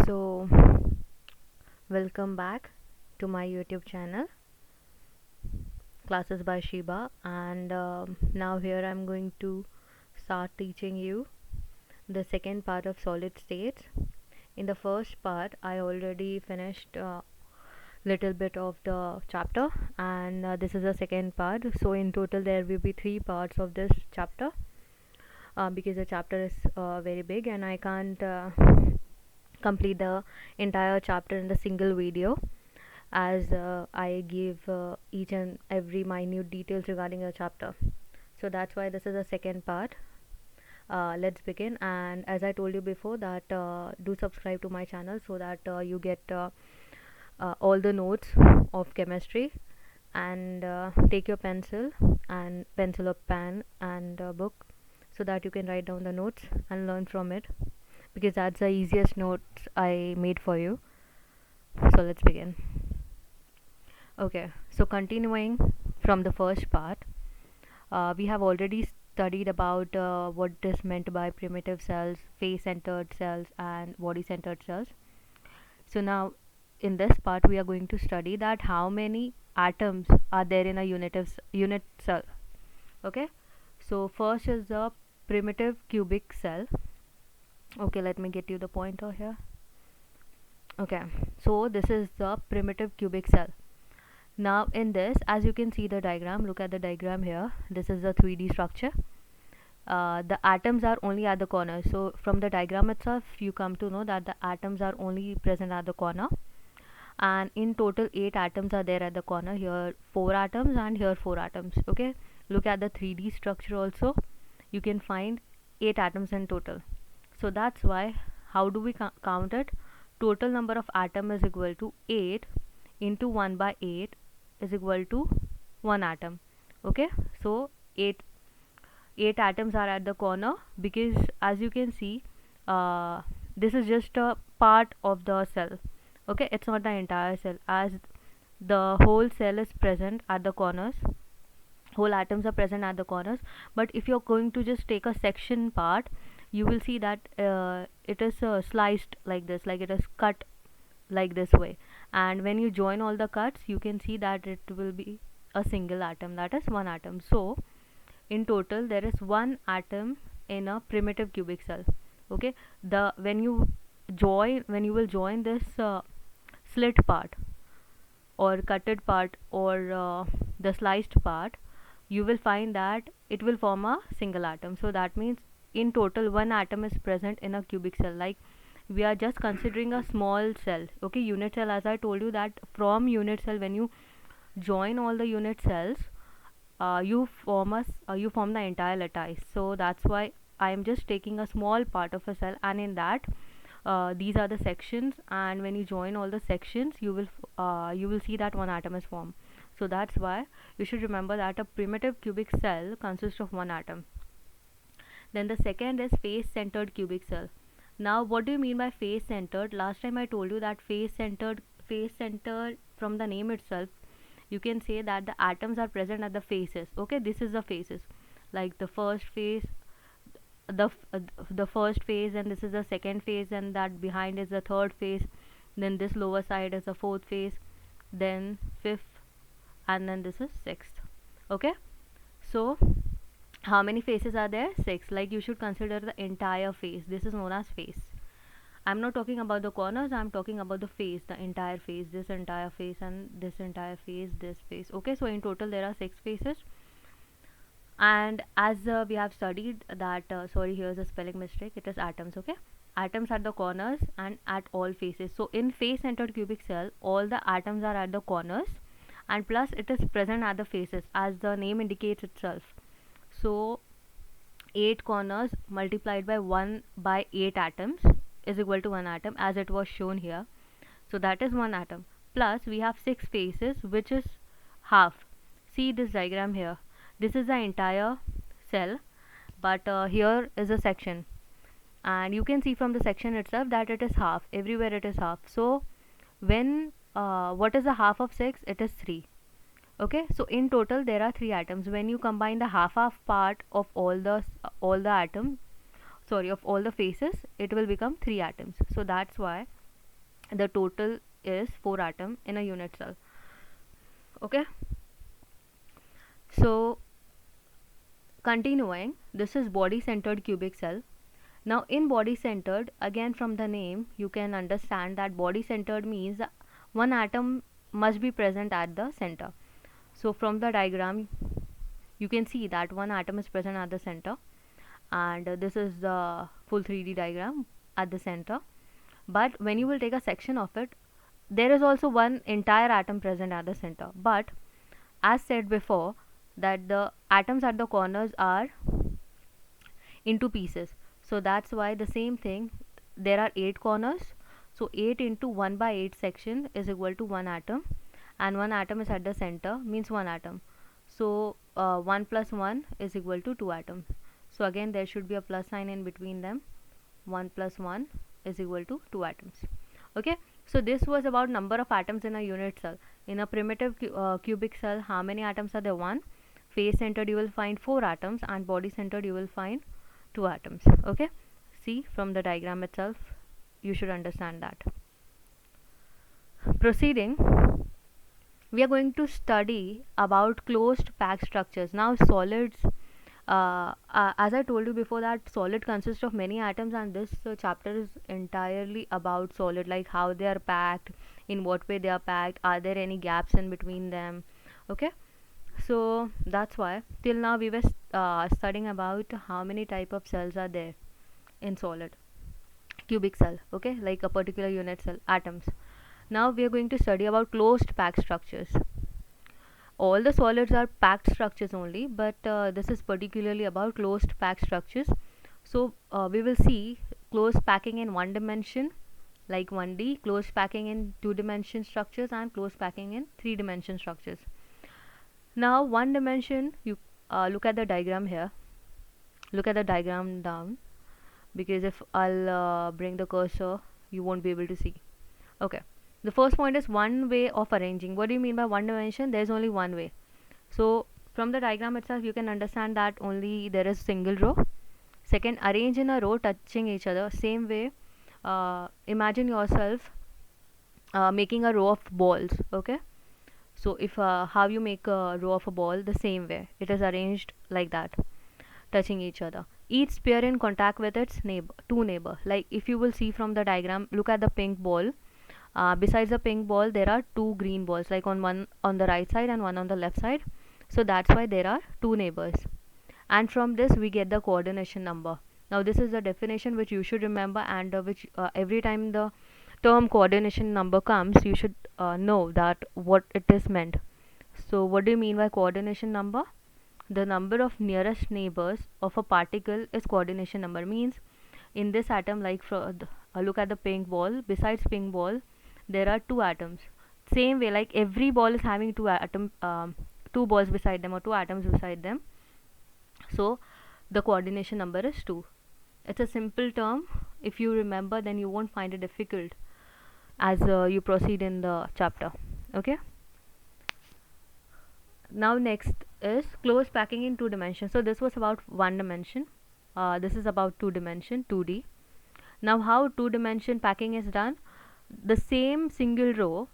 So, welcome back to my YouTube channel, Classes by Shiba, and now here I'm going to start teaching you the second part of solid states. In the first part, I already finished little bit of the chapter, and this is the second part. So, in total, there will be three parts of this chapter because the chapter is very big, and I can't complete the entire chapter in the single video, as I give each and every minute details regarding the chapter. So that's why this is the second part. Let's begin. And as I told you before, that do subscribe to my channel so that you get all the notes of chemistry, and take your pencil or pen and book, so that you can write down the notes and learn from it, because that's the easiest notes I made for you. So let's begin. Okay, so continuing from the first part, we have already studied about what is meant by primitive cells, face-centered cells, and body-centered cells. So now, in this part, we are going to study that how many atoms are there in a unit cell. Okay, so first is the primitive cubic cell. Okay, let me get you the pointer here. Okay, so this is the primitive cubic cell. Now in this, as you can see the diagram, look at the diagram here. This is the 3D structure. The atoms are only at the corner. So from the diagram itself, you come to know that the atoms are only present at the corner. And in total, 8 atoms are there at the corner. Here 4 atoms and here 4 atoms. Okay. Look at the 3D structure also. You can find 8 atoms in total. So that's why, how do we count it? Total number of atom is equal to 8 into 1 by 8 is equal to 1 atom. Okay, so 8 atoms are at the corner, because as you can see, this is just a part of the cell. Okay, it's not the entire cell, as the whole cell is present at the corners, whole atoms are present at the corners. But if you're going to just take a section part, you will see that it is sliced like this, like it is cut like this way, and when you join all the cuts, you can see that it will be a single atom, that is 1 atom. So in total, there is 1 atom in a primitive cubic cell. Okay, the when you will join this slit part or cutted part or the sliced part, you will find that it will form a single atom. So that means in total 1 atom is present in a cubic cell. Like, we are just considering a small cell. Okay, unit cell, as I told you that from unit cell, when you join all the unit cells, you form the entire lattice. So that's why I am just taking a small part of a cell, and in that these are the sections, and when you join all the sections, you will see that 1 atom is formed. So that's why you should remember that a primitive cubic cell consists of 1 atom. Then the second is face-centered cubic cell. Now, what do you mean by face-centered? Last time I told you that face-centered from the name itself, you can say that the atoms are present at the faces. Okay, this is the faces, like the first face, the first phase, and this is the second phase, and that behind is the third phase. Then this lower side is the fourth phase, then fifth, and then this is sixth. Okay, so how many faces are there? 6. Like, you should consider the entire face. This is known as face. I'm not talking about the corners, I'm talking about the face, the entire face, this entire face, and this entire face, this face. Okay, so in total there are 6 faces. And as we have studied that, sorry, here's a spelling mistake, it is atoms. Okay, atoms at the corners and at all faces. So in face-centered cubic cell, all the atoms are at the corners, and plus it is present at the faces, as the name indicates itself. So 8 corners multiplied by 1 by 8 atoms is equal to 1 atom, as it was shown here. So that is 1 atom. Plus we have 6 faces, which is half. See this diagram here. This is the entire cell, but here is a section, and you can see from the section itself that it is half. Everywhere it is half. So when what is the half of 6? It is 3. Okay, so in total there are 3 atoms. When you combine the half part of all the faces, it will become 3 atoms. So that's why the total is 4 atom in a unit cell. Okay, so continuing, this is body centered cubic cell. Now in body centered, again from the name you can understand that body centered means one atom must be present at the center. So from the diagram you can see that one atom is present at the center, and this is the full 3D diagram at the center. But when you will take a section of it, there is also one entire atom present at the center. But as said before, that the atoms at the corners are into pieces, so that's why the same thing, there are 8 corners, so 8 into 1 by 8 section is equal to 1 atom, and 1 atom is at the center, means 1 atom. So 1 plus 1 is equal to 2 atoms. So again there should be a plus sign in between them. 1 plus 1 is equal to 2 atoms. Okay, so this was about number of atoms in a unit cell. In a primitive cubic cell, how many atoms are there? 1. Face centered you will find 4 atoms, and body centered you will find 2 atoms. Okay, see from the diagram itself you should understand that. Proceeding, we are going to study about closed packed structures. Now solids, as I told you before, that solid consists of many atoms, and this chapter is entirely about solid, like how they are packed, in what way they are packed, are there any gaps in between them. Okay, so that's why till now we were studying about how many type of cells are there in solid cubic cell, okay, like a particular unit cell atoms. Now we are going to study about closed packed structures. All the solids are packed structures only, but this is particularly about closed packed structures. So we will see closed packing in one dimension like 1D, closed packing in 2-dimension structures, and closed packing in 3-dimension structures. Now one dimension, you look at the diagram here, look at the diagram down, because if I'll bring the cursor you won't be able to see. Okay, the first point is one way of arranging. What do you mean by one dimension? There is only one way. So from the diagram itself you can understand that only there is single row. Second, arrange in a row touching each other. Same way, imagine yourself making a row of balls. Okay, so if how you make a row of a ball, the same way it is arranged like that, touching each other. Each sphere in contact with its neighbor. Like if you will see from the diagram, look at the pink ball. Besides the pink ball there are 2 green balls, like one on the right side and one on the left side. So that's why there are 2 neighbors, and from this we get the coordination number. Now this is the definition which you should remember, and which every time the term coordination number comes you should know that what it is meant. So what do you mean by coordination number? The number of nearest neighbors of a particle is coordination number. Means in this atom, like look at the pink ball, besides pink ball there are 2 atoms. Same way, like every ball is having 2 balls beside them, or 2 atoms beside them, so the coordination number is 2. It's a simple term. If you remember, then you won't find it difficult as you proceed in the chapter. Okay, now next is closed packing in 2 dimensions. So this was about 1 dimension, this is about 2 dimension, 2D. Now how 2 dimension packing is done? The same single row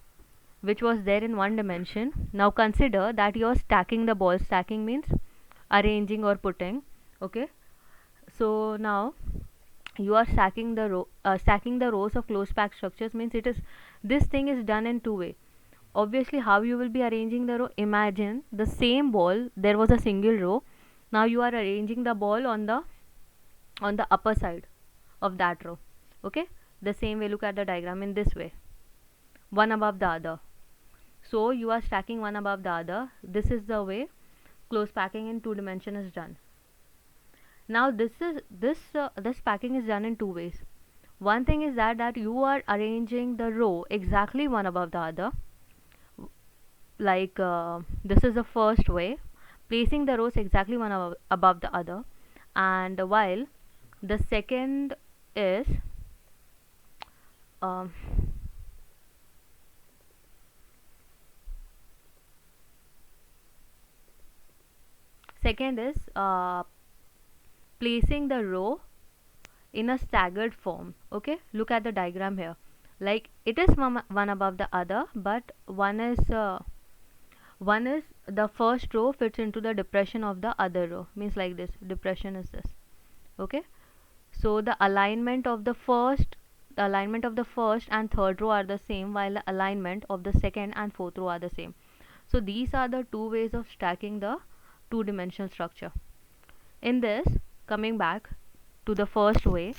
which was there in 1 dimension, now consider that you are stacking the balls. Stacking means arranging or putting. Okay, so now you are stacking the rows of closed packed structures. Means it is, this thing is done in 2 ways. Obviously, how you will be arranging the row? Imagine the same ball, there was a single row, now you are arranging the ball on the upper side of that row. Okay, the same way, look at the diagram in this way, one above the other. So you are stacking one above the other. This is the way closed packing in 2 dimension is done. Now this packing is done in 2 ways. One thing is that you are arranging the row exactly one above the other, like this is the first way, placing the rows exactly one above the other, and while the second is um, second is placing the row in a staggered form. Okay, look at the diagram here. like it is one above the other, but one is the first row fits into the depression of the other row, means like this, depression is this. Okay, so the alignment of the first and third row are the same, while the alignment of the second and fourth row are the same. So these are the two ways of stacking the two-dimensional structure. In this, coming back to the first way,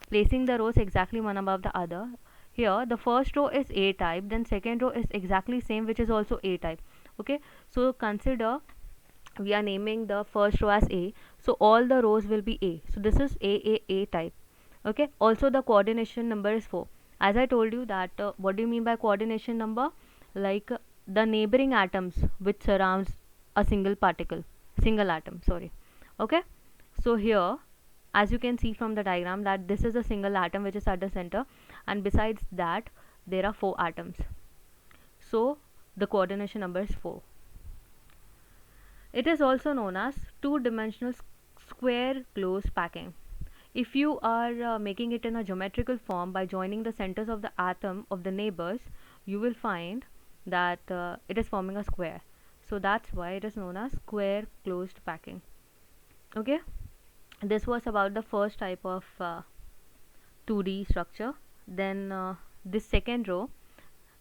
placing the rows exactly one above the other. Here the first row is A type, then second row is exactly same, which is also A type. Okay, so consider we are naming the first row as A, so all the rows will be A. So this is A type. Okay, also the coordination number is 4. As I told you that what do you mean by coordination number? Like the neighboring atoms which surrounds a single atom, sorry. Okay, so here, as you can see from the diagram, that this is a single atom which is at the center, and besides that there are 4 atoms, so the coordination number is 4. It is also known as two-dimensional square close packing. If you are making it in a geometrical form by joining the centers of the atom of the neighbors, you will find that it is forming a square. So that's why it is known as square closed packing. Okay, this was about the first type of 2D structure. Then this second row.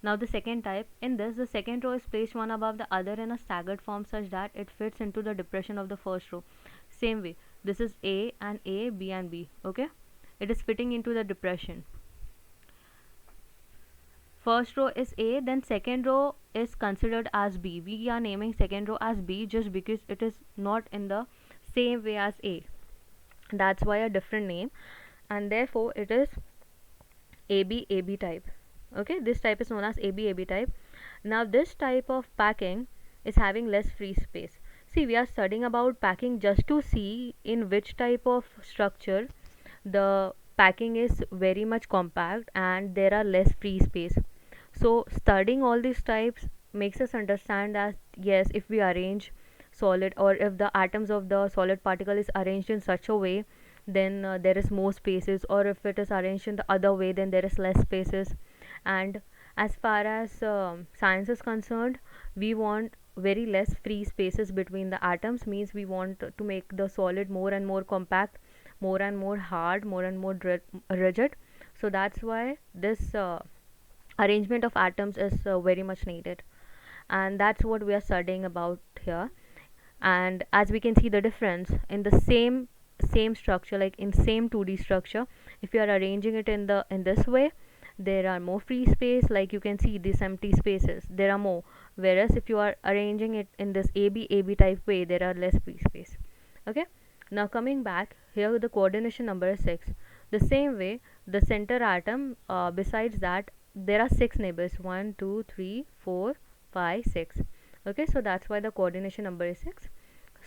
Now the second type, in this the second row is placed one above the other in a staggered form such that it fits into the depression of the first row. Same way, this is A and A, B and B. Okay, it is fitting into the depression. First row is A, then second row is considered as B. We are naming second row as B just because it is not in the same way as A. That's why a different name, and therefore it is AB type. Okay, this type is known as AB type. Now this type of packing is having less free space. See, we are studying about packing just to see in which type of structure the packing is very much compact and there are less free space. So studying all these types makes us understand that yes, if we arrange solid, or if the atoms of the solid particle is arranged in such a way, then there is more spaces, or if it is arranged in the other way, then there is less spaces. And as far as science is concerned, we want very less free spaces between the atoms, means we want to make the solid more and more compact, more and more hard, more and more rigid. So that's why this arrangement of atoms is very much needed, and that's what we are studying about here. And as we can see the difference in the same structure, like in same 2D structure, if you are arranging it in this way, there are more free space, like you can see these empty spaces, there are more, whereas if you are arranging it in this AB type way, there are less free space. Okay, now coming back here, the coordination number is 6. The same way, the center atom, besides that there are 6 neighbors, 1 2 3 4 5 6. Okay, so that's why the coordination number is 6.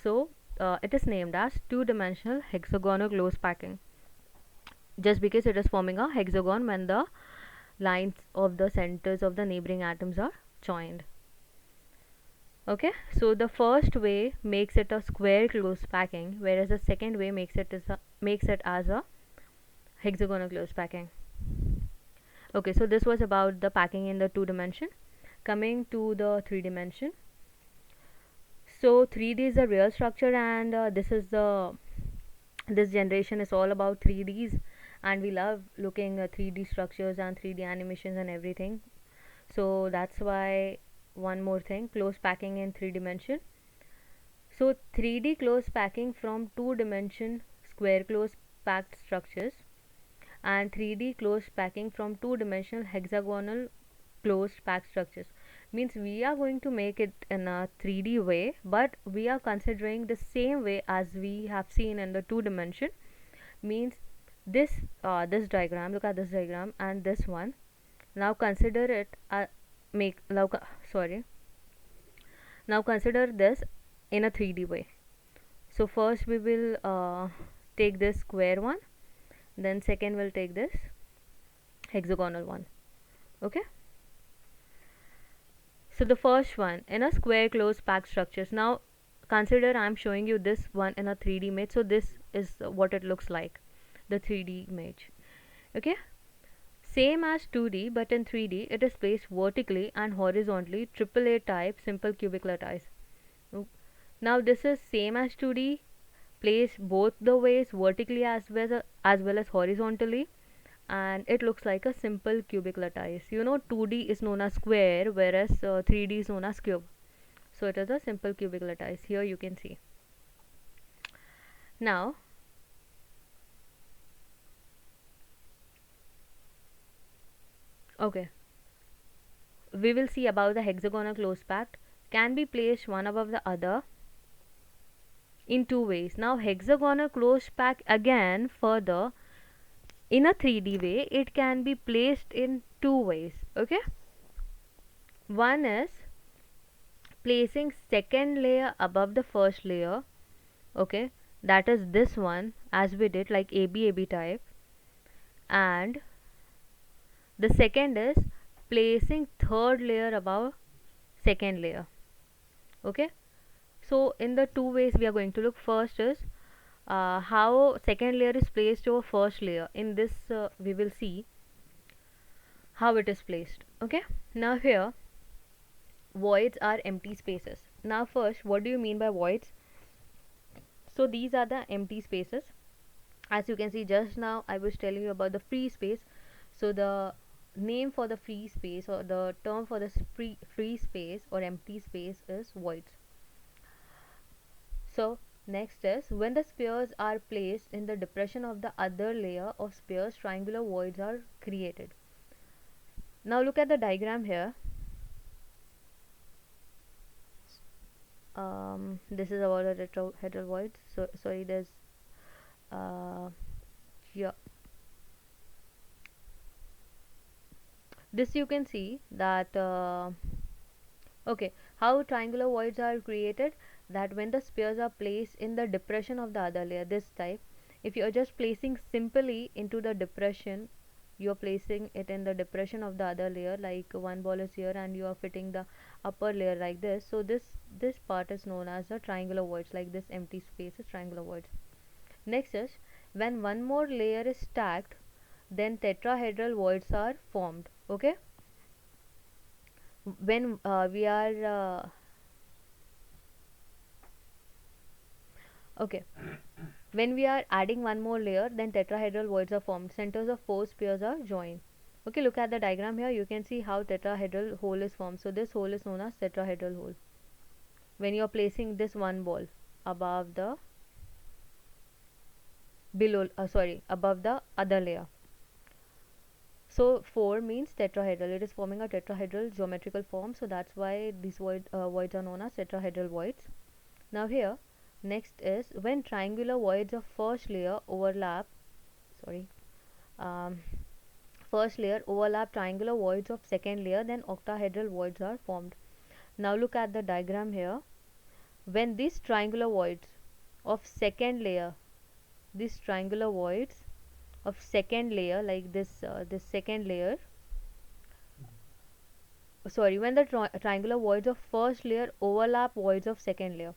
So it is named as two-dimensional hexagonal close packing, just because it is forming a hexagon when the lines of the centers of the neighboring atoms are joined. Okay, so the first way makes it a square close packing, whereas the second way makes it as a hexagonal close packing. Okay, so this was about the packing in the 2 dimension. Coming to the 3 dimension. So 3D is the real structure, and this generation is all about 3Ds, and we love looking at 3D structures and 3D animations and everything. So that's why one more thing, close packing in 3 dimension. So 3D close packing from 2 dimension square close packed structures, and 3D close packing from 2 dimensional hexagonal closed packed structures, means we are going to make it in a 3D way, but we are considering the same way as we have seen in the 2 dimension. Means this diagram, look at this diagram and this one. Now consider it now consider this in a 3D way. So first we will take this square one, then second we'll take this hexagonal one. Okay, so the first one in a square closed packed structures. Now consider I'm showing you this one in a 3D image, so this is what it looks like, the 3D image. Okay, Same as 2D, but in 3D it is placed vertically and horizontally, AAA type simple cubic lattice. Now this is same as 2D, placed both the ways, vertically as well as horizontally, and it looks like a simple cubic lattice. 2D is known as square, whereas 3D is known as cube. So it is a simple cubic lattice. Here you can see. Now okay, we will see about the hexagonal closed pack. Can be placed one above the other in two ways. Now hexagonal closed pack, again further, in a 3D way it can be placed in two ways. Okay, one is placing second layer above the first layer. Okay, that is this one, as we did like AB type. And the second is placing third layer above second layer. Okay, so in the two ways we are going to look. First is how second layer is placed over first layer. In this we will see how it is placed. Okay, now here voids are empty spaces. Now first, what do you mean by voids? So these are the empty spaces. As you can see, just now I was telling you about the free space. So the name for the free space, or the term for this free space or empty space, is voids. So next is when the spheres are placed in the depression of the other layer of spheres, triangular voids are created. Now look at the diagram here. This is about a tetrahedral void. So sorry, there's yeah, this you can see that okay, how triangular voids are created, that when the spheres are placed in the depression of the other layer, this type, if you are just placing simply into the depression, you are placing it in the depression of the other layer, like one ball is here and you are fitting the upper layer like this. So this part is known as the triangular voids, like this empty space is triangular voids. Next is when one more layer is stacked, then tetrahedral voids are formed. Okay, when we are okay, when we are adding one more layer, then tetrahedral voids are formed. Centers of four spheres are joined. Okay, look at the diagram here. You can see how tetrahedral hole is formed. So this hole is known as tetrahedral hole. When you are placing this one ball above the above the other layer. So 4 means tetrahedral. It is forming a tetrahedral geometrical form. So that's why these voids are known as tetrahedral voids. Now here, next is when triangular voids of first layer overlap. First layer overlap triangular voids of second layer, then octahedral voids are formed. Now look at the diagram here. When these triangular voids of second layer, these triangular voids of second layer, like this second layer, when the triangular voids of first layer overlap voids of second layer,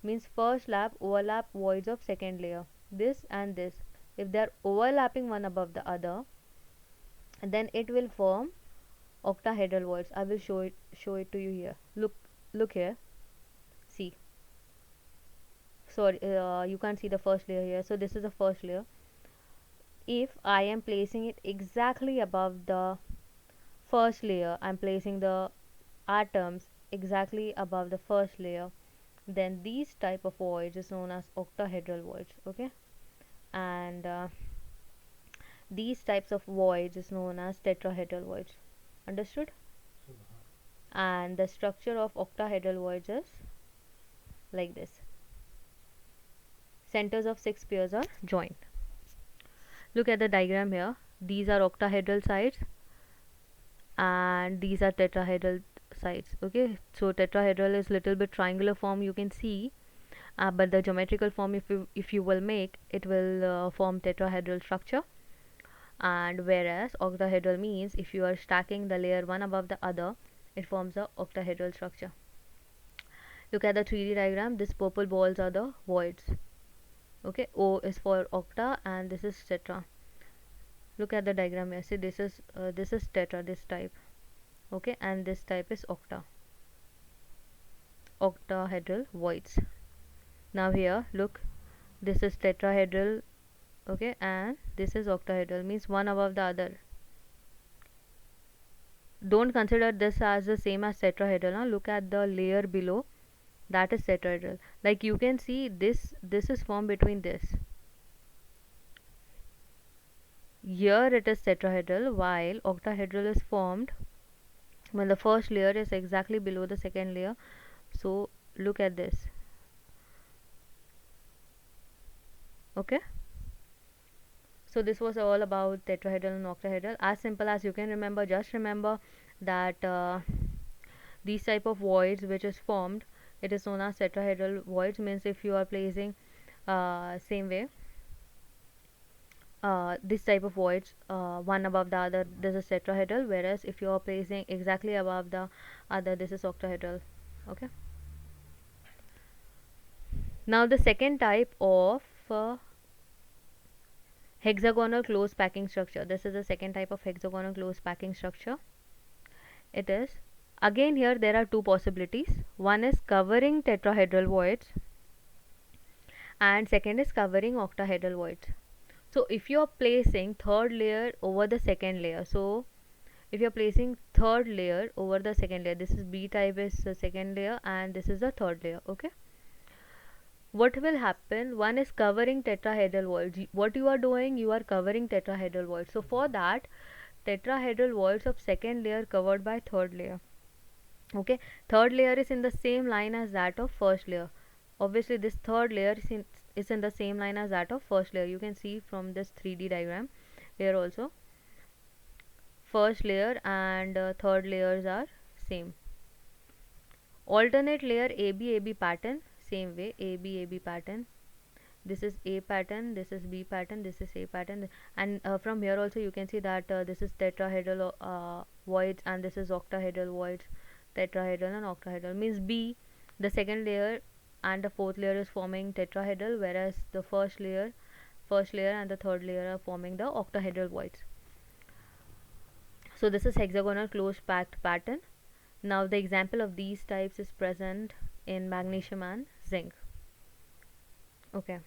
means first lap overlap voids of second layer, this and this, if they are overlapping one above the other, then it will form octahedral voids. I will show it to you here. Look here, see. Sorry, you can't see the first layer here. So this is the first layer. If I am placing it exactly above the first layer, I'm placing the atoms exactly above the first layer, then these type of voids is known as octahedral voids. Okay, and these types of voids is known as tetrahedral voids. Understood? And the structure of octahedral voids is like this. Centers of 6 spheres are joined. Look at the diagram here. These are octahedral sides and these are tetrahedral sides. Okay, so tetrahedral is little bit triangular form, you can see, but the geometrical form, if you will make it, will form tetrahedral structure. And whereas octahedral means if you are stacking the layer one above the other, it forms a octahedral structure. Look at the 3D diagram. This purple balls are the voids. Okay, O is for octa and this is tetra. Look at the diagram here. See, this is tetra, this type. Okay, and this type is octahedral voids. Now here, look, this is tetrahedral, okay, and this is octahedral, means one above the other. Don't consider this as the same as tetrahedral. Now look at the layer below, that is tetrahedral. Like you can see, this is formed between this. Here it is tetrahedral, while octahedral is formed when the first layer is exactly below the second layer. So look at this. Okay, so this was all about tetrahedral and octahedral. As simple as you can remember, just remember that these type of voids which is formed, it is known as tetrahedral voids. Means if you are placing same way, this type of voids, one above the other, this is tetrahedral, whereas if you are placing exactly above the other, this is octahedral. Okay, now the second type of hexagonal close packing structure. This is the second type of hexagonal close packing structure. It is, again here there are two possibilities. One is covering tetrahedral voids and second is covering octahedral voids. So if you are placing third layer over the second layer, so if you are placing third layer over the second layer, this is B type is the second layer and this is the third layer. Okay, what will happen? One is covering tetrahedral voids. What you are doing, you are covering tetrahedral voids. So for that, tetrahedral voids of second layer covered by third layer. Okay, third layer is in the same line as that of first layer. Obviously this third layer is in the same line as that of first layer. You can see from this 3D diagram here also, first layer and third layers are same. Alternate layer AB pattern, same way, AB pattern. This is A pattern, this is B pattern, this is A pattern, and from here also you can see that this is tetrahedral voids and this is octahedral voids. Tetrahedral and octahedral means B, the second layer and the fourth layer is forming tetrahedral, whereas the first layer and the third layer are forming the octahedral voids. So this is hexagonal close packed pattern. Now the example of these types is present in magnesium and zinc. Okay,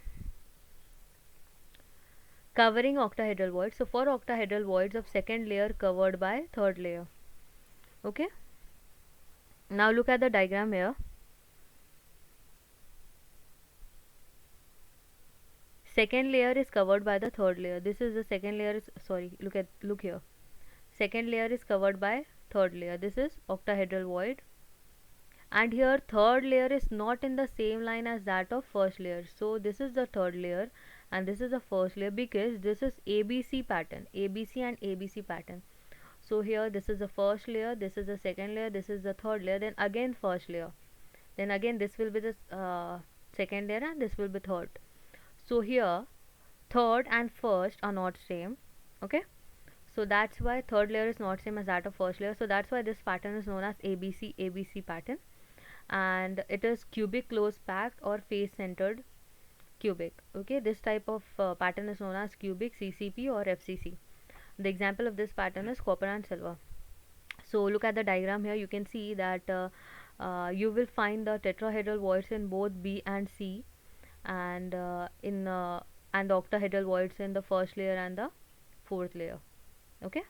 covering octahedral voids. So for octahedral voids of second layer covered by third layer. Okay, now look at the diagram here. Second layer is covered by the third layer. This is the second layer is, sorry, look here. Second layer is covered by third layer. This is octahedral void, and here third layer is not in the same line as that of first layer. So this is the third layer and this is the first layer, because this is ABC pattern, ABC and ABC pattern. So here this is the first layer, this is the second layer, this is the third layer, then again first layer, then again this will be the second layer and this will be third. So here third and first are not same. Okay, so that's why third layer is not same as that of first layer. So that's why this pattern is known as ABC pattern, and it is cubic close packed or face centered cubic. Okay, this type of pattern is known as cubic, CCP or FCC. The example of this pattern is copper and silver. So look at the diagram here. You can see that you will find the tetrahedral voids in both B and C, and and the octahedral voids in the first layer and the fourth layer. Okay,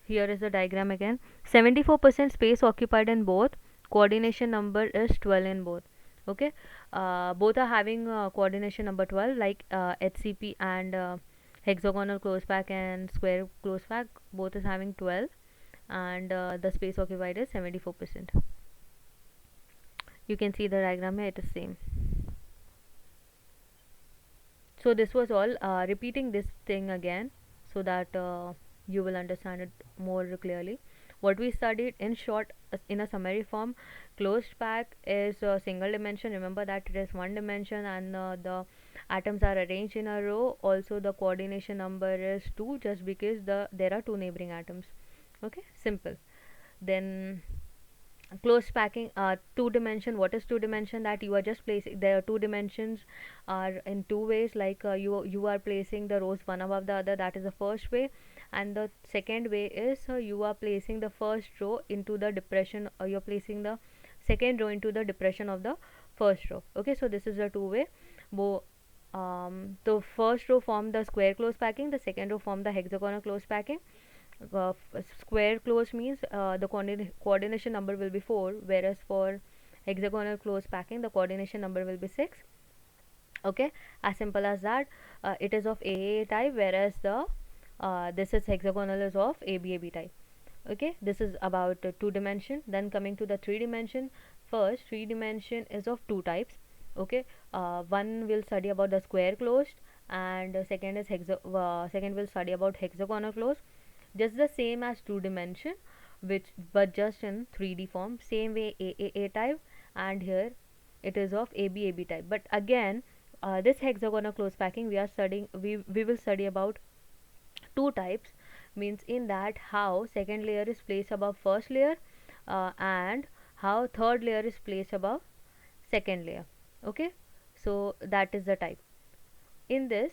here is the diagram again. 74% space occupied in both. Coordination number is 12 in both. Okay, both are having coordination number 12, like HCP and hexagonal close pack and square close pack, both is having 12, and the space occupied is 74%. You can see the diagram here, it is same. So this was all. Repeating this thing again so that you will understand it more clearly. What we studied in short, in a summary form, closed pack is a single dimension. Remember that it is one dimension, and the atoms are arranged in a row. Also the coordination number is 2, just because there are two neighboring atoms. Okay, simple. Then close packing, two dimension. What is two dimension? That you are just placing the two dimensions are in two ways, like you are placing the rows one above the other. That is the first way. And the second way is you are placing the first row into the depression, or you're placing the second row into the depression of the first row. Okay, so this is a two way. The first row form the square close packing, the second row form the hexagonal close packing. Square close means the coordination number will be 4, whereas for hexagonal close packing the coordination number will be 6. Okay, as simple as that. It is of AAA type, whereas the this is hexagonal is of ABAB type. Okay, this is about two dimension. Then coming to the three dimension. First, three dimension is of two types. Okay, one will study about the square closed, and second is second will study about hexagonal closed. Just the same as two dimension, which but just in 3D form. Same way AAA type, and here it is of ABAB type. But again, this hexagonal close packing we are studying, we will study about two types, means in that how second layer is placed above first layer, and how third layer is placed above second layer. Okay, so that is the type. In this,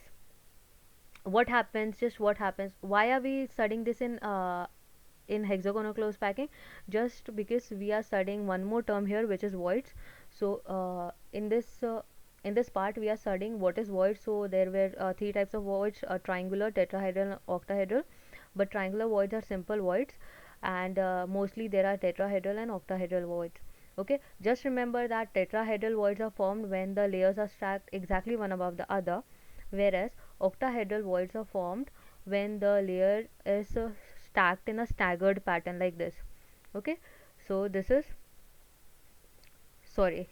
what happens, just what happens, why are we studying this in hexagonal close packing? Just because we are studying one more term here, which is voids. So in this part we are studying what is void. So there were three types of voids: triangular, tetrahedral, and octahedral. But triangular voids are simple voids, and mostly there are tetrahedral and octahedral voids. Okay, just remember that tetrahedral voids are formed when the layers are stacked exactly one above the other, whereas octahedral voids are formed when the layer is stacked in a staggered pattern like this. Okay, so this is sorry,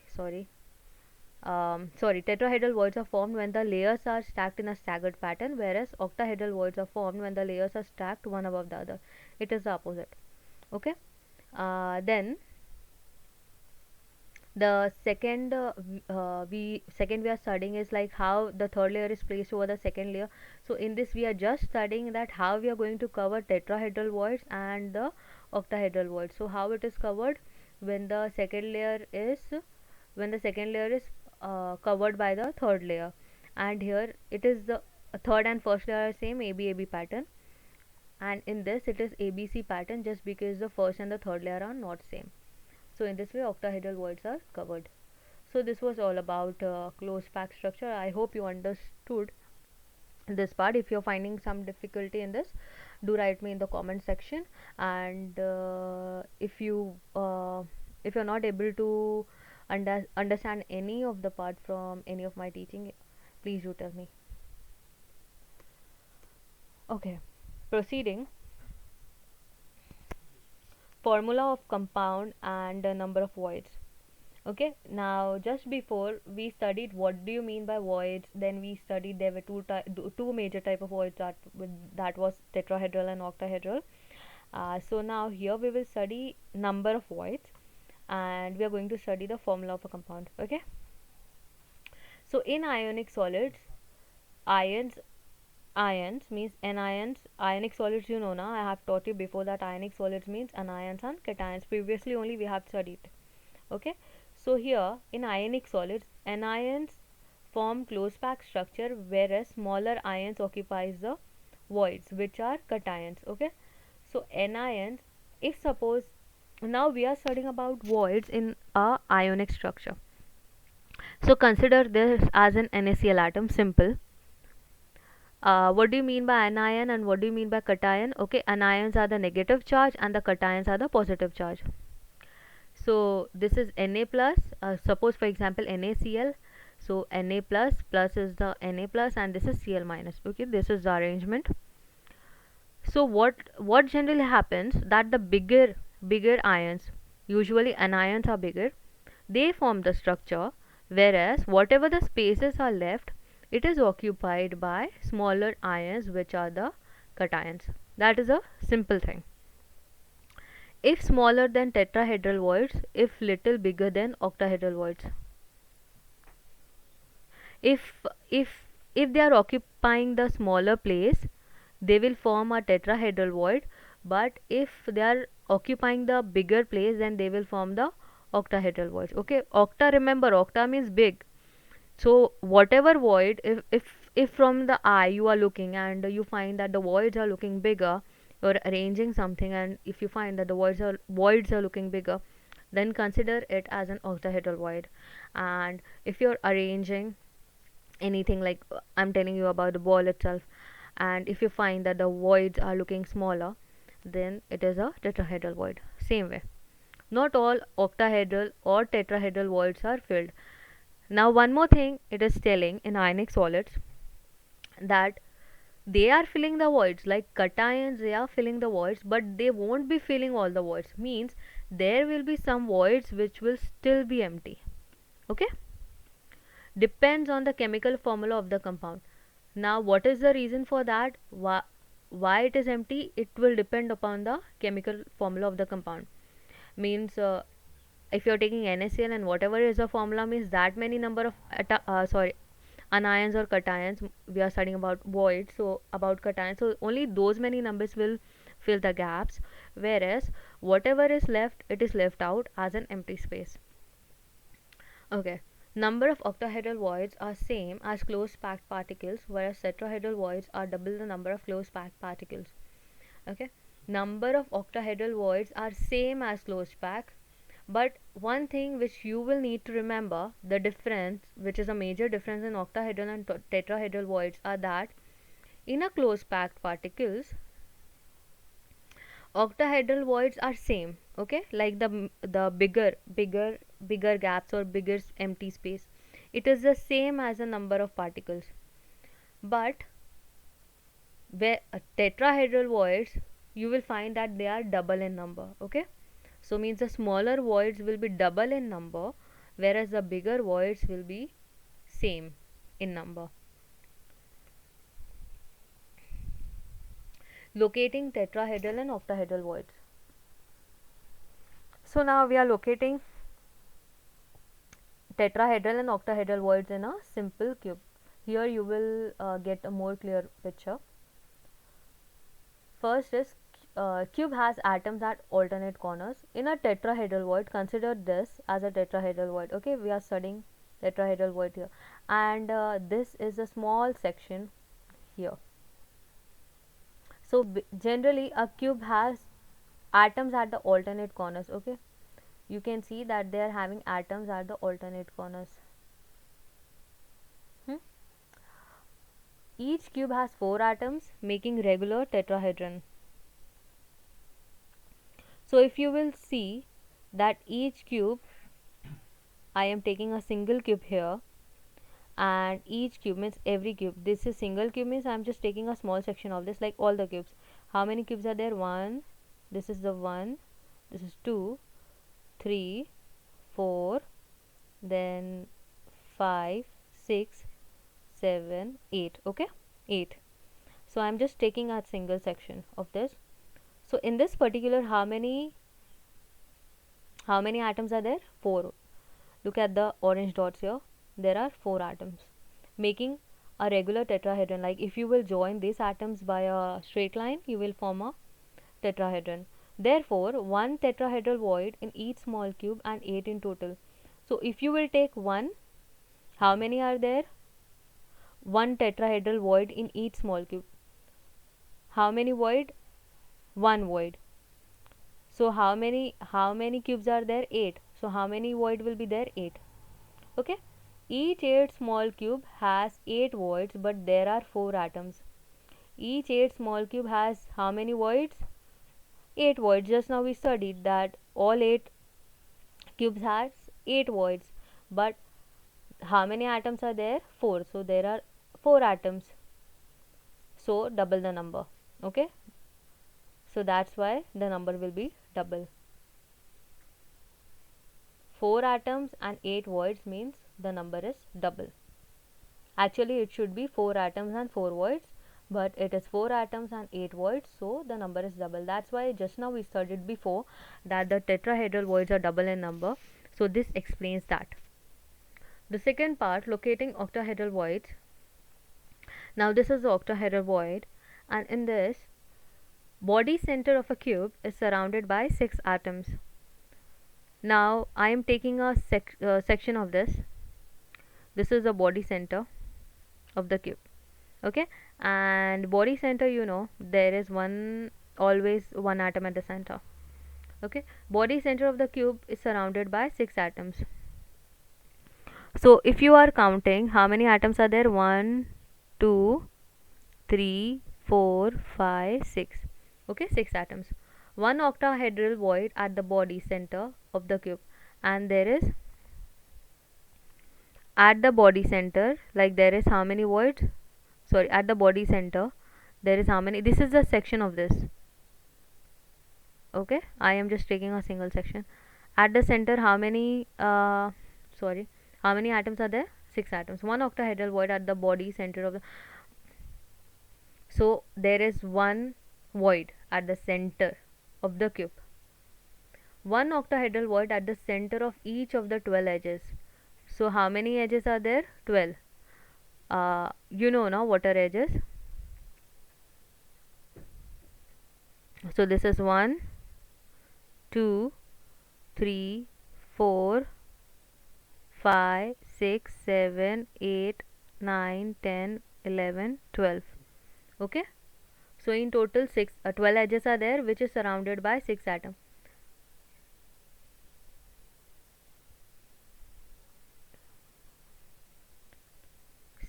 tetrahedral voids are formed when the layers are stacked in a staggered pattern, whereas octahedral voids are formed when the layers are stacked one above the other. It is the opposite. Okay, then the second we are studying is like how the third layer is placed over the second layer. So in this we are just studying that how we are going to cover tetrahedral voids and the octahedral voids. So how it is covered: when the second layer is covered by the third layer, and here it is the third and first layer are same ABAB pattern, and in this it is ABC pattern, just because the first and the third layer are not same. So in this way octahedral voids are covered. So this was all about close pack structure. I hope you understood this part. If you're finding some difficulty in this, do write me in the comment section. And if you're not able to understand any of the part from any of my teaching, please do tell me. Okay, proceeding. Formula of compound and number of voids. Okay, now just before we studied what do you mean by voids, then we studied there were two major type of voids, that was tetrahedral and octahedral. So now here we will study number of voids, and we are going to study the formula of a compound. Okay, so in ionic solids, ions means anions. Ionic solids, you know now, I have taught you before that ionic solids means anions and cations. Previously only we have studied. Okay, so here in ionic solids, anions form close pack structure, whereas smaller ions occupies the voids, which are cations. Okay, so anions, if suppose now we are studying about voids in a ionic structure. So consider this as an NaCl atom. Simple. What do you mean by anion and what do you mean by cation? Okay, anions are the negative charge and the cations are the positive charge. So this is Na plus, suppose for example NaCl. So Na plus is the Na plus, and this is Cl minus. Okay, this is the arrangement. So what generally happens, that the bigger ions, usually anions are bigger, they form the structure, whereas whatever the spaces are left, it is occupied by smaller ions, which are the cations. That is a simple thing. If smaller than tetrahedral voids, if little bigger than octahedral voids. If they are occupying the smaller place, they will form a tetrahedral void. But if they are occupying the bigger place, then they will form the octahedral voids. Okay, octa, remember, octa means big. So whatever void, if from the eye you are looking and you find that the voids are looking bigger, you're arranging something, and if you find that the voids are looking bigger, then consider it as an octahedral void. And if you're arranging anything, like I'm telling you about the ball itself, and if you find that the voids are looking smaller, then it is a tetrahedral void. Same way, not all octahedral or tetrahedral voids are filled. Now one more thing it is telling in ionic solids, that they are filling the voids, like cations, they are filling the voids, but they won't be filling all the voids. Means there will be some voids which will still be empty. Okay, depends on the chemical formula of the compound. Now what is the reason for that? Why it is empty? It will depend upon the chemical formula of the compound. Means if you're taking NaCl and whatever is the formula, means that many number of anions or cations. We are studying about voids, so about cations, so only those many numbers will fill the gaps, whereas whatever is left, it is left out as an empty space. Okay, number of octahedral voids are same as closed packed particles, whereas tetrahedral voids are double the number of closed packed particles. Okay, number of octahedral voids are same as closed pack, but one thing which you will need to remember, the difference, which is a major difference in octahedral and tetrahedral voids, are that in a closed packed particles, octahedral voids are same. Okay, like the bigger gaps or bigger empty space, it is the same as the number of particles. But where tetrahedral voids, you will find that they are double in number. Okay, so means the smaller voids will be double in number, whereas the bigger voids will be same in number. Locating tetrahedral and octahedral voids. So now we are locating tetrahedral and octahedral voids in a simple cube. Here you will get a more clear picture. First is cube has atoms at alternate corners. In a tetrahedral void, consider this as a tetrahedral void. Okay, we are studying tetrahedral void here, and this is a small section here. So generally a cube has atoms at the alternate corners. Okay, you can see that they are having atoms at the alternate corners. Each cube has 4 atoms, making regular tetrahedron. So if you will see that each cube, I am taking a single cube here, and each cube means every cube, this is single cube, means I am just taking a small section of this, like all the cubes. How many cubes are there? 1, this is the 1, this is 2, 3, 4, then 5, 6, 7, 8. Okay, 8. So I am just taking a single section of this. So in this particular, how many atoms are there? 4. Look at the orange dots here. There are 4 atoms, making a regular tetrahedron. Like if you will join these atoms by a straight line, you will form a tetrahedron. Therefore, one tetrahedral void in each small cube and 8 in total. So if you will take 1, how many are there? 1 tetrahedral void in each small cube. How many void? 1 void. So how many cubes are there? 8. So how many void will be there? 8. Okay, each 8 small cube has 8 voids, but there are 4 atoms. Each 8 small cube has how many voids? 8 voids. Just now we studied that all 8 cubes has 8 voids, but how many atoms are there? 4. So there are 4 atoms, so double the number. Okay, so that's why the number will be double. 4 atoms and 8 voids means the number is double. Actually it should be 4 atoms and 4 voids, but it is 4 atoms and 8 voids, so the number is double. That's why just now we studied before that the tetrahedral voids are double in number. So this explains that. The second part, locating octahedral voids. Now this is the octahedral void, and in this Body center of a cube is surrounded by 6 atoms. Now I am taking a section of this. This is the body center of the cube. Okay, and body center, there is always one atom at the center. Okay, body center of the cube is surrounded by 6 atoms. So if you are counting how many atoms are there, 1 2 3 4 5 6. Okay, 6 atoms. One octahedral void at the body center of the cube, and there is at the body center, like, there is how many voids? Sorry, at the body center there is how many? This is the section of this. Okay, I am just taking a single section. At the center, how many how many atoms are there? 6 atoms. One octahedral void at the body center of the, so there is one void at the center of the cube. One octahedral void at the center of each of the 12 edges. So how many edges are there? 12. You know now what are edges. So this is 1 2 3 4 5 6 7 8 9 10 11 12. Okay, so in total 12 edges are there, which is surrounded by 6 atoms.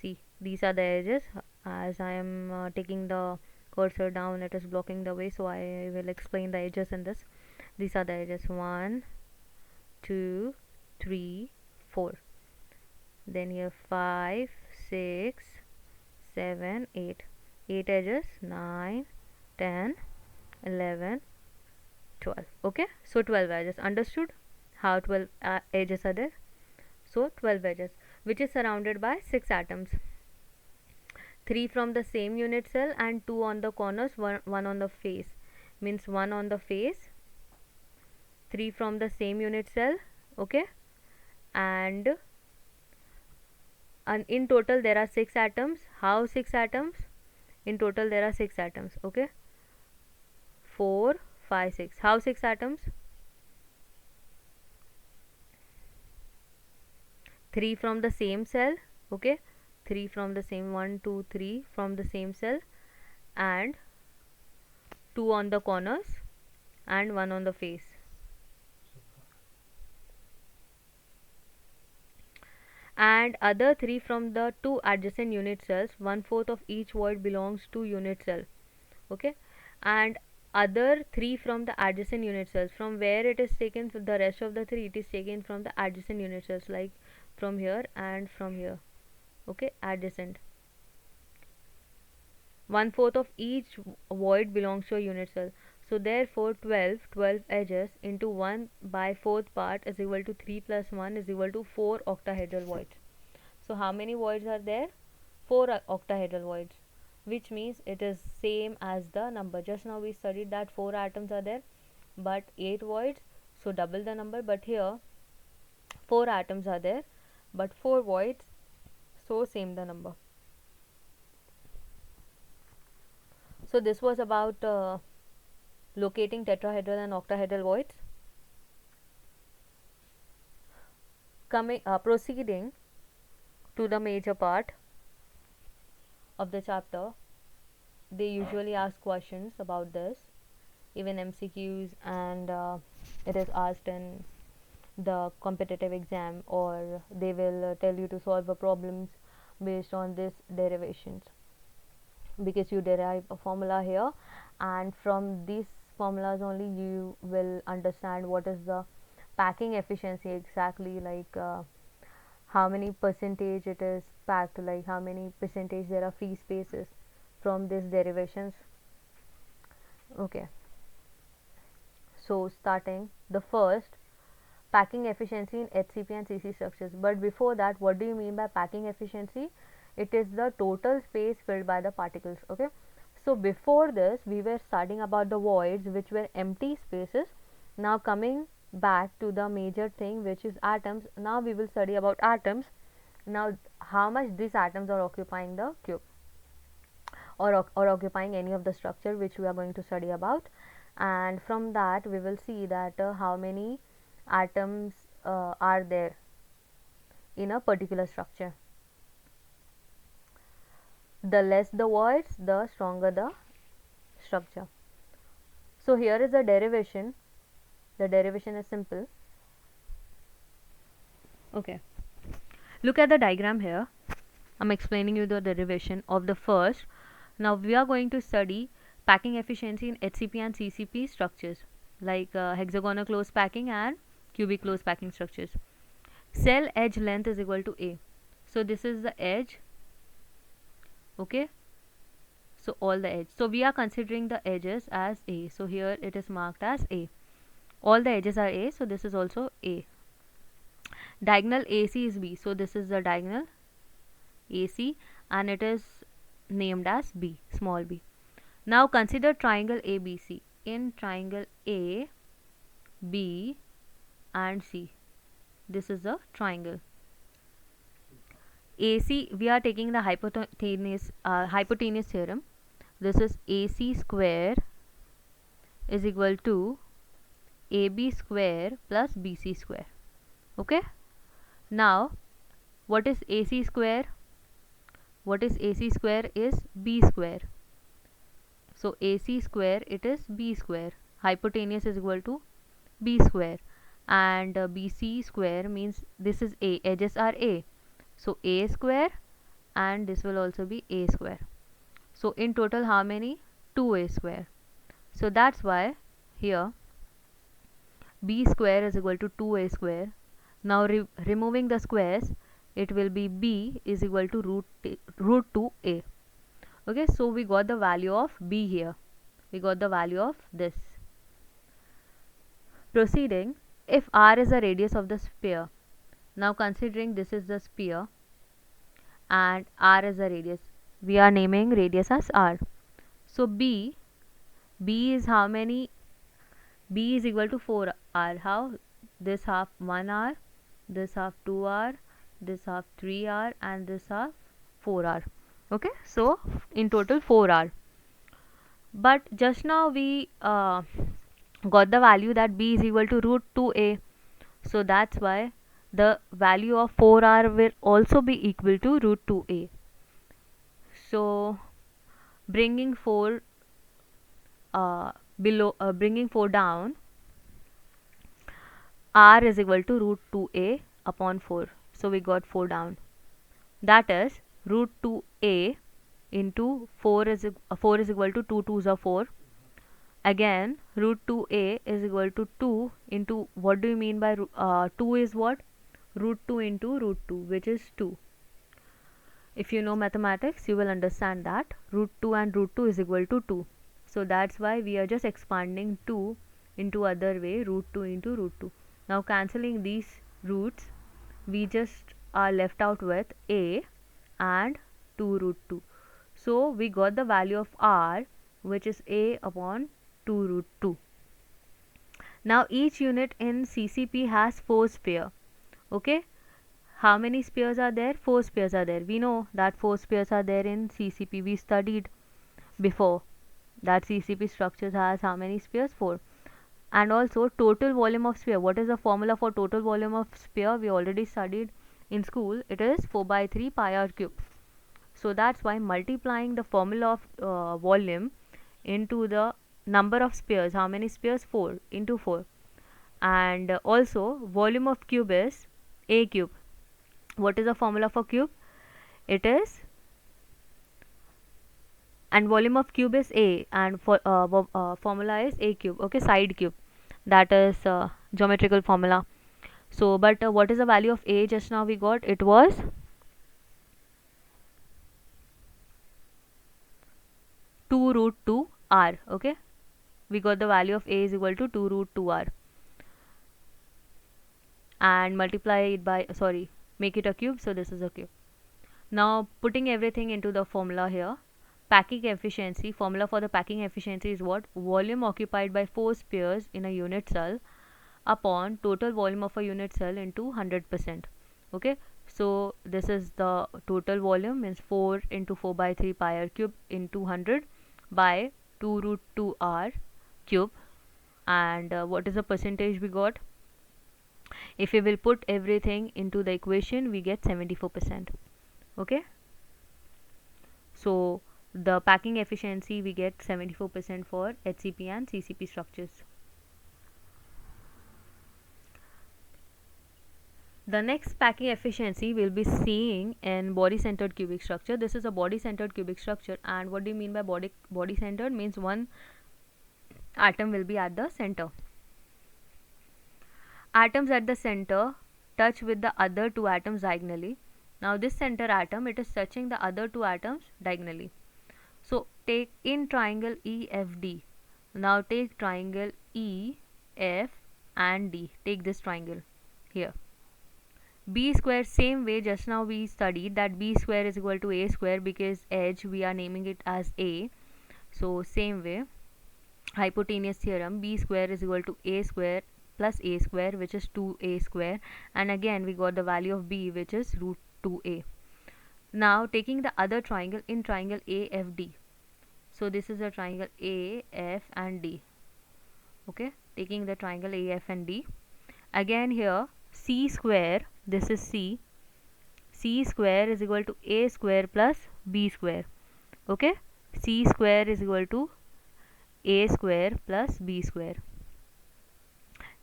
See, these are the edges. As I am taking the cursor down, it is blocking the way, so I will explain the edges in this. These are the edges: 1 2 3 4. Then here 5 6 7 8. 8 edges, 9 10 11 12. Okay, so 12 edges. Understood how 12 edges are there? So 12 edges, which is surrounded by 6 atoms. 3 from the same unit cell and 2 on the corners, one on the face. Means 1 on the face, 3 from the same unit cell. Okay, and in total there are 6 atoms. How 6 atoms? In total there are 6 atoms. Okay, 4 5 6. How 6 atoms? 3 from the same cell. Okay, 3 from the same, 1 2 3 from the same cell, and 2 on the corners and 1 on the face. And other 3 from the 2 adjacent unit cells. 1/4 of each void belongs to unit cell. Okay, and other 3 from the adjacent unit cells. From where it is taken? For the rest of the 3, it is taken from the adjacent unit cells, like from here and from here. Okay, adjacent. 1/4 of each void belongs to a unit cell. So therefore 12 edges into 1 by 4th part is equal to 3 plus 1 is equal to 4 octahedral voids. So how many voids are there? 4 octahedral voids, which means it is same as the number. Just now we studied that 4 atoms are there but 8 voids, so double the number. But here 4 atoms are there but 4 voids, so same the number. So this was about locating tetrahedral and octahedral voids. Proceeding to the major part of the chapter, they usually ask questions about this, even MCQs, and it is asked in the competitive exam, or they will tell you to solve a problems based on this derivations, because you derive a formula here, and from these formulas only you will understand what is the packing efficiency exactly, like how many percentage it is packed, like how many percentage there are free spaces from these derivations. Okay, so starting the first, packing efficiency in HCP and CC structures. But before that, what do you mean by packing efficiency? It is the total space filled by the particles. Okay, so before this we were studying about the voids, which were empty spaces. Now coming back to the major thing, which is atoms. Now we will study about atoms. Now how much these atoms are occupying the cube. or occupying any of the structure which we are going to study about. And from that we will see that how many atoms are there in a particular structure. The less the voids, the stronger the structure. So here is the derivation. The derivation is simple. Okay, look at the diagram here. I'm explaining you the derivation of the first. Now we are going to study packing efficiency in HCP and CCP structures, like hexagonal closed packing and cubic closed packing structures. Cell edge length is equal to A. So this is the edge. Okay, so all the edge. So we are considering the edges as A. So here it is marked as A. All the edges are A, so this is also A. Diagonal AC is B. So this is the diagonal AC and it is named as B, small b. Now consider triangle ABC. In triangle A, B and C, this is the triangle. AC, we are taking the hypotenuse theorem. This is AC square is equal to AB square plus BC square. Okay. Now what is AC square? What is AC square is B square. So AC square, it is B square. Hypotenuse is equal to B square, and BC square means this is A, edges are A. So A square, and this will also be A square. So in total how many? 2A square. So that's why here B square is equal to 2A square. Now removing the squares, it will be B is equal to root 2A. Okay, so we got the value of B here. We got the value of this. Proceeding, if R is the radius of the sphere, now considering this is the sphere and R is the radius, we are naming radius as R. So B is how many? B is equal to 4R. How? This half 1R, this half 2R, this half 3R, and this half 4R. Okay, so in total 4R. But just now we got the value that B is equal to root 2A. So that's why the value of 4R will also be equal to root 2A. So bringing 4 bringing 4 down, R is equal to root 2A upon 4. So we got 4 down. That is root 2A into 4 is equal to 2 2s are 4. Again root 2A is equal to 2 into, what do you mean by 2 is what? Root 2 into root 2, which is 2. If you know mathematics, you will understand that root 2 and root 2 is equal to 2. So that's why we are just expanding 2 into other way, root 2 into root 2. Now cancelling these roots, we just are left out with A and 2 root 2. So we got the value of R, which is A upon 2 root 2. Now each unit in CCP has 4 spheres. Okay, how many spheres are there? 4 spheres are there. We know that 4 spheres are there in CCP. We studied before that CCP structures has how many spheres? 4. And also total volume of sphere. What is the formula for total volume of sphere? We already studied in school. It is 4 by 3 pi r cube. So that's why multiplying the formula of volume into the number of spheres. How many spheres? 4 into 4. And also volume of cube is A cube. What is the formula for cube? It is, and volume of cube is A, and for formula is A cube. Okay, side cube, that is geometrical formula. So but what is the value of A? Just now we got, it was 2 root 2 R. Okay, we got the value of A is equal to 2 root 2 R, and multiply it by, sorry, make it a cube. So this is a cube. Now putting everything into the formula here, packing efficiency, formula for the packing efficiency is what? Volume occupied by 4 spheres in a unit cell upon total volume of a unit cell into 100%. Okay, So this is the total volume, means 4 into 4 by 3 pi r cube into 100 by 2 root 2 r cube. And what is the percentage we got? If we will put everything into the equation, we get 74%. Okay, so the packing efficiency, we get 74% for HCP and CCP structures. The next packing efficiency we'll be seeing in body centered cubic structure. This is a body centered cubic structure, and what do you mean by body centered? Means one atom will be at the center. Atoms at the center touch with the other two atoms diagonally. Now this center atom, it is touching the other two atoms diagonally. So take in triangle EFD. Now take triangle EF and D. Take this triangle here. B square, same way just now we studied that B square is equal to A square, because edge we are naming it as A. So same way, hypotenuse theorem, B square is equal to A square plus A square, which is 2A square, and again we got the value of B, which is root 2A. Now taking the other triangle in triangle AFD. So this is a triangle AF and D. Okay, taking the triangle AF and D. Again here C square, this is C square is equal to A square plus B square. Okay, C square is equal to A square plus B square.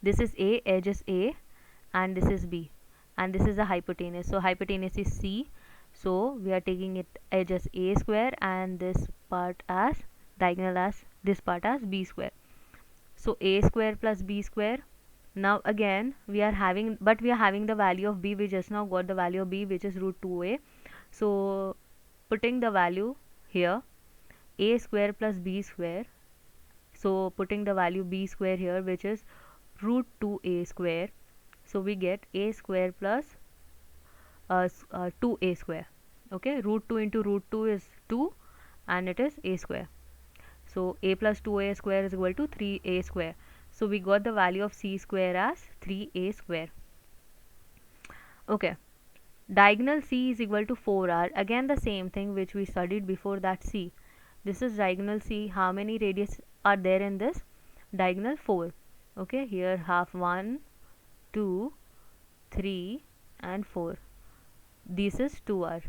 This is A, edge is A, and this is B, and this is the hypotenuse. So hypotenuse is C, so we are taking it edge as A square and this part as diagonal as this part as B square. So A square plus B square. Now again we are having the value of B. We just now got the value of B, which is root 2A. So putting the value here, A square plus B square. So putting the value B square here, which is root 2A square. So we get A square plus 2A square. Okay, root 2 into root 2 is 2, and it is A square. So A plus 2A square is equal to 3A square. So we got the value of C square as 3A square. Okay, diagonal C is equal to 4R. Again the same thing which we studied before, that C. This is diagonal C. How many radius are there in this? Diagonal 4. Okay, here half 1, 2, 3 and 4. This is 2R.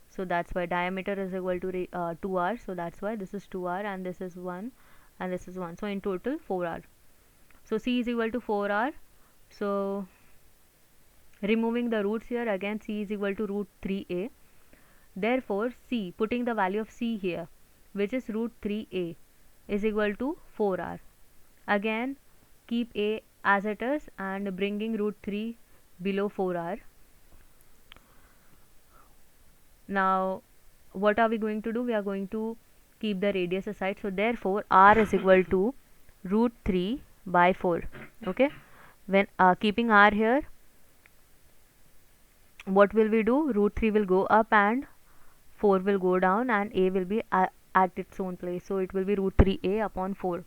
So that's why diameter is equal to 2R. So that's why this is 2R and this is 1 and this is 1. So in total 4R. So C is equal to 4R. So removing the roots here, again C is equal to root 3A. Therefore C, putting the value of C here, which is root 3A, is equal to 4R. Again keep A as it is and bringing root 3 below 4R. Now what are we going to do? We are going to keep the radius aside. So therefore R is equal to root 3 by 4. Okay, when keeping R here, what will we do? Root 3 will go up and 4 will go down, and A will be at its own place. So it will be root 3A upon 4.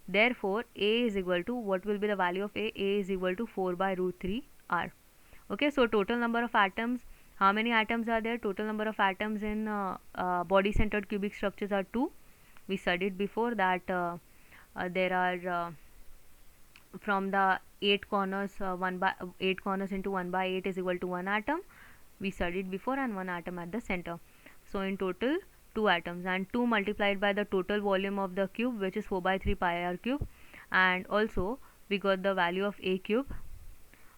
Therefore A is equal to, what will be the value of A? A is equal to 4 by root 3 R. Okay, so total number of atoms, how many atoms are there? Total number of atoms in body centered cubic structures are 2. We studied before that there are from the 8 corners, 1 by 8 corners into 1 by 8 is equal to 1 atom. We studied before, and 1 atom at the center. So in total 2 atoms, and 2 multiplied by the total volume of the cube, which is 4 by 3 pi r cube, and also we got the value of A cube.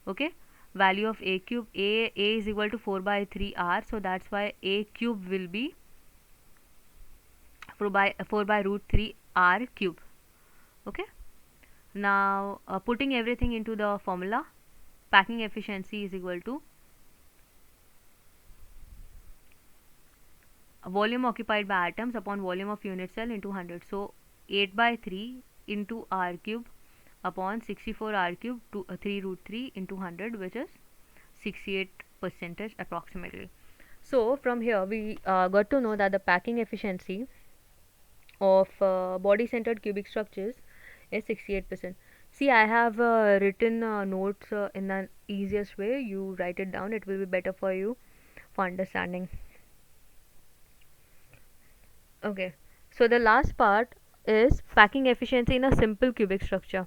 Okay, value of A cube, A is equal to 4 by 3 r, so that's why A cube will be 4 by root 3 r cube. Okay, now putting everything into the formula, packing efficiency is equal to volume occupied by atoms upon volume of unit cell into 100. So 8 by 3 into r cube upon 64 r cube to 3 root 3 into 100, which is 68% approximately. So from here we got to know that the packing efficiency of body centered cubic structures is 68%. See, I have written notes in an easiest way. You write it down, it will be better for you for understanding. Okay, so the last part is packing efficiency in a simple cubic structure.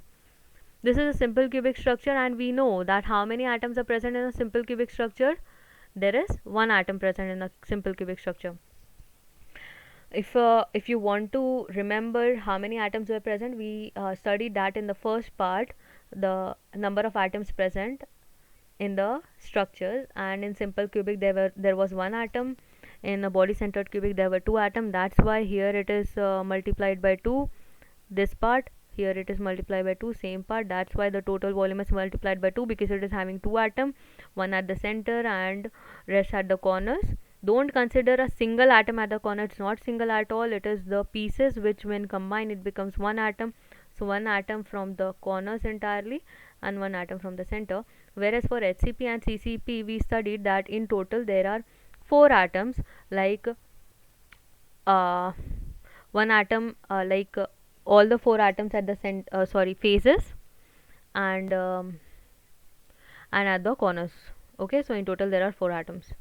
This is a simple cubic structure, and we know that how many atoms are present in a simple cubic structure? There is one atom present in a simple cubic structure. If you want to remember how many atoms were present, we studied that in the first part, the number of atoms present in the structures. And in simple cubic there was one atom. In a body centered cubic there were two atoms. That's why here it is multiplied by 2. This part here it is multiplied by 2, same part. That's why the total volume is multiplied by 2, because it is having two atoms, one at the center and rest at the corners. Don't consider a single atom at the corner, it's not single at all, it is the pieces which when combined it becomes one atom. So one atom from the corners entirely and one atom from the center. Whereas for HCP and CCP we studied that in total there are four atoms, like uh, one atom all the four atoms at the phases, and at the corners. Okay, so in total there are four atoms.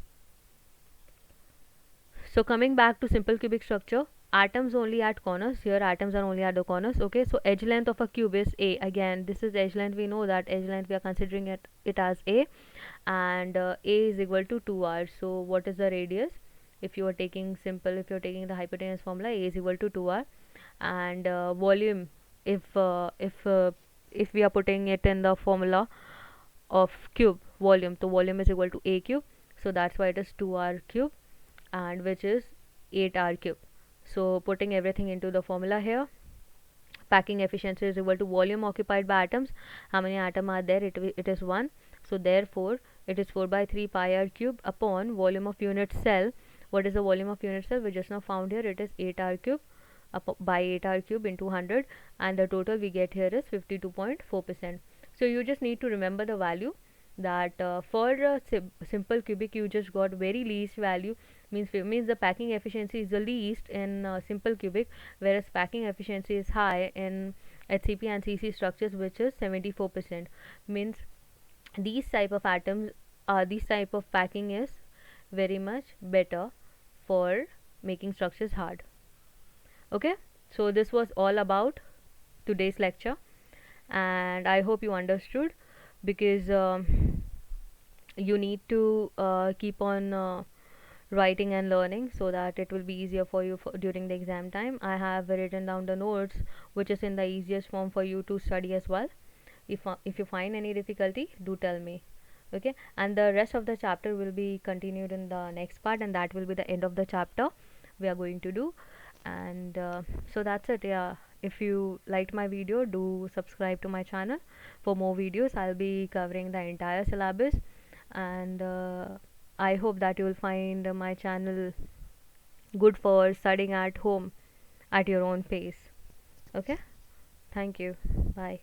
So coming back to simple cubic structure, atoms only at corners. Here atoms are only at the corners. Okay, so edge length of a cube is a. Again, this is edge length. We know that edge length we are considering it as a, and a is equal to 2r. So what is the radius? If you are taking simple, if you are taking the hypotenuse formula, a is equal to 2r, and volume. If we are putting it in the formula of cube volume, so volume is equal to a cube. So that's why it is 2r cube, and which is 8r cube. So putting everything into the formula here, packing efficiency is equal to volume occupied by atoms. How many atoms are there? It is 1. So therefore it is 4 by 3 pi r cube upon volume of unit cell. What is the volume of unit cell? We just now found here, it is 8r cube by 8r cube into 100, and the total we get here is 52.4%. So you just need to remember the value, that for simple cubic you just got very least value, means the packing efficiency is the least in simple cubic, whereas packing efficiency is high in HCP and CC structures, which is 74%. Means these type of atoms, this type of packing is very much better for making structures hard. Okay, so this was all about today's lecture, and I hope you understood, because you need to keep on writing and learning, so that it will be easier for you during the exam time. I have written down the notes which is in the easiest form for you to study as well. If you find any difficulty, do tell me. Okay, and the rest of the chapter will be continued in the next part, and that will be the end of the chapter we are going to do. And so that's it. Yeah, if you liked my video, do subscribe to my channel for more videos. I'll be covering the entire syllabus, and I hope that you will find my channel good for studying at home at your own pace. Okay, thank you. Bye.